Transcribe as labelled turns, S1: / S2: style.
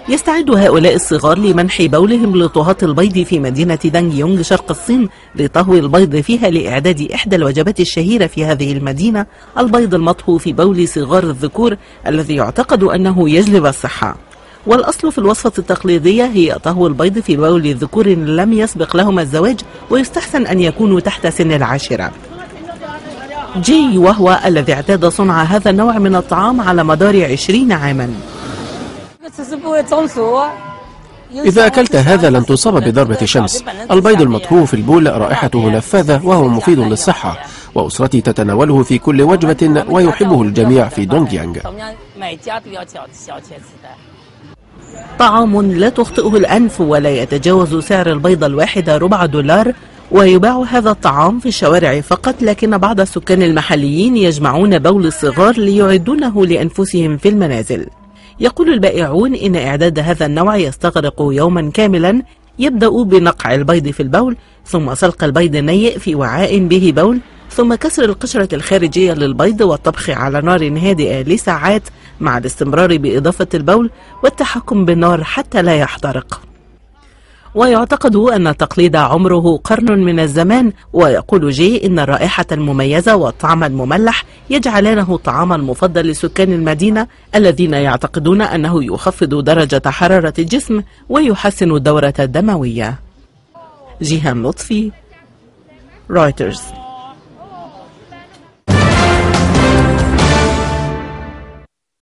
S1: يستعد هؤلاء الصغار لمنح بولهم لطهاة البيض في مدينة دانج يونغ شرق الصين لطهو البيض فيها لإعداد إحدى الوجبات الشهيرة في هذه المدينة، البيض المطهو في بول صغار الذكور الذي يعتقد أنه يجلب الصحة. والأصل في الوصفة التقليدية هي طهو البيض في بول ذكور لم يسبق لهم الزواج، ويستحسن أن يكونوا تحت سن 10. جي وهو الذي اعتاد صنع هذا النوع من الطعام على مدار 20 عاما.
S2: إذا أكلت هذا لن تصاب بضربة شمس. البيض المطهو في البول رائحته نفاذة وهو مفيد للصحة، وأسرتي تتناوله في كل وجبة ويحبه الجميع في دونغ يانغ.
S1: طعام لا تخطئه الأنف، ولا يتجاوز سعر البيض الواحد $4، ويباع هذا الطعام في الشوارع فقط، لكن بعض السكان المحليين يجمعون بول الصغار ليعدونه لأنفسهم في المنازل. يقول البائعون إن إعداد هذا النوع يستغرق يوما كاملا، يبدأ بنقع البيض في البول، ثم سلق البيض النيء في وعاء به بول، ثم كسر القشرة الخارجية للبيض والطبخ على نار هادئة لساعات، مع الاستمرار بإضافة البول والتحكم بالنار حتى لا يحترق. ويعتقد أن التقليد عمره قرن من الزمان، ويقول جي إن الرائحة المميزة والطعم المملح يجعلانه الطعام المفضل لسكان المدينة الذين يعتقدون أنه يخفض درجة حرارة الجسم ويحسن الدورة الدموية. جيهان لطفي، رويترز.